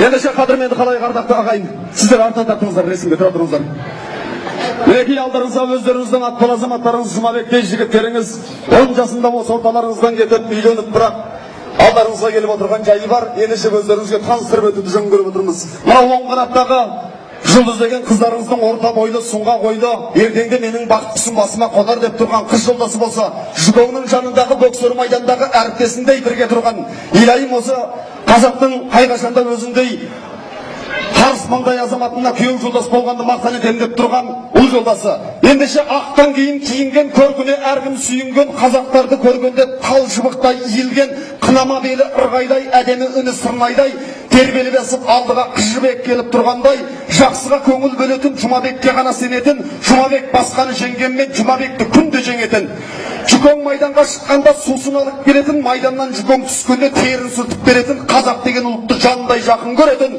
Ендеше қадірменді қалай ардақты ағайын, сіздер артынан тартыңыздар, ресімге тұра тұрыңыздар. Мінекей алдарыңызда өздеріңіздің атпал азаматтарыңыз, жұмабектей жігіттеріңіз 10 жасында осы орталарыңыздан кетіп үйленіп, бірақ алдарыңызға келіп отырған жайы бар. Ендеше өздеріңізге таныстырып өтуді жөн көріп отырмыз. Мына оң қанаттағы жұлдыз деген қыздарыңыздың орта бойлы, сұңға бойлы, ертеңде менің бақыттысым басыма қонар деп тұрған қыз жолдасы болса, жүгіңнің жанындағы боксер майдандағы әріптесіндей бірге тұрған илайым осы қазақтың қайқашанда өзіндей қарыс маңдай азаматына күйеу жолдас болғанды мақтан етем деп тұрған ұл жолдасы. Ендеше ақтан кейін киінген көркіне әркім сүйінген, қазақтарды көргенде тал шыбықтай иілген, қынама белі ырғайдай, әдемі үні сырнайдай, тербеліп есіп алдыға қыжыбек келіп тұрғандай, жақсыға көңіл бөлетін, Жұмабекке ғана сенетін, Жұмабек басқаны жеңгенмен Жұмабекті күнде жеңетін. Жүкең майданға шыққанда сусын алып келетін, майданнан жүкең түскенде терін сүртіп беретін, қазақ деген ұлтты жанындай жақын көретін.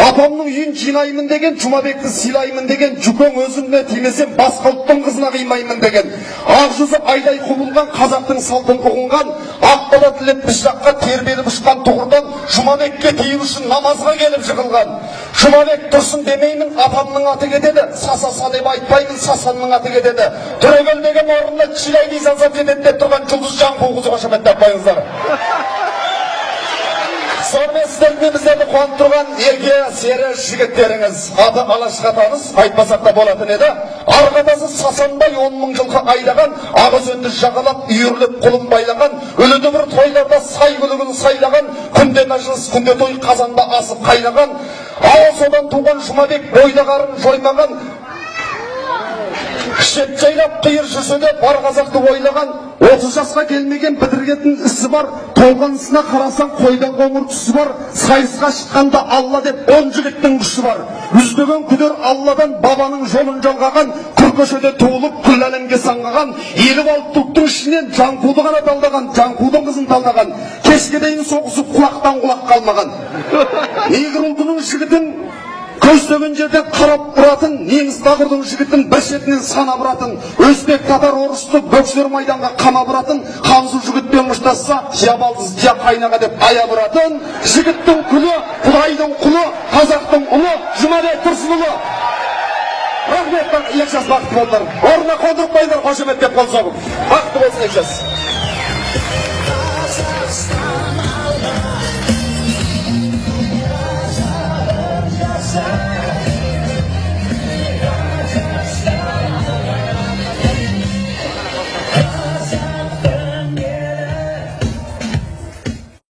Апамның үйін жинаймын деген, Жұмабекті сыйлаймын деген, жүкең өзімне тимесем басқа ұлттың қызына қимаймын деген. Ақ жүзі айдай құбылған, қазақтың салтын ұғынған, ақ бала тілеп біз жаққа тербеліп ұшқан тұғырдан, Жұмабекке тию үшін намазға келіп жығылған. Жұмабек тұрсын демеймін, апамның аты кетеді, саса деп айтпаймын, сасанның аты кетеді. Түрегел деген орнына чилайди салсам жетеді деп тұрған жұлдыз Жаңқұлқызы қошаметтеп қойыңыздар. Сонымен сіздердің біздерді қуанып тұрған ерке сері жігіттеріңіз, аты Алашқа таныс, айтпасақ та болатын еді. Арқатасы сасанбай 10 мың жылқы айдаған, ағыз өнді жағалап, үйіріліп құлын байлаған, өліді бір тойларда сай күлігін сайлаған, күнде мәжіліс, күнде той қазанда асып қайнаған, ал содан туған Жұмабек бойдағарын жоймаған, шет жайлап қиыр жүрсе де бар қазақты ойлаған, 30 жасқа келмеген бітіргетін ісі бар, толғанысына қарасаң қойдан қоңыр түсі бар, сайысқа шыққанда алла деп 10 жігіттің күші бар. Үздеген күдер алладан бабаның жолын жалғаған, күркөшеде туылып күл әлемге саңғаған, еліп алып тұлттың ішінен Жаңқуды ғана талдаған, Жаңқудың қызын талдаған, кешке дейін соғысып құлақтан құлақ қалмаған. Негр ұлтының жігітін көздеген жерде қарап тұратын, неміс тағырдың жігітін бір шетінен санап ұратын, өзбек татар орысты бөксер майданға қамап ұратын, Хамзу жігітпен мұштасса, я балдыз, я қайнаға деп аяп ұратын, жігіттің күлі, Құдайдың құлы, қазақтың ұлы, Жұмабек Тұрсынұлы. Рахмет, екшас бақытты болдылар. Орнына қондырып қойыңдар, қошеметтеп қол соғып. Бақытты болсын екшас.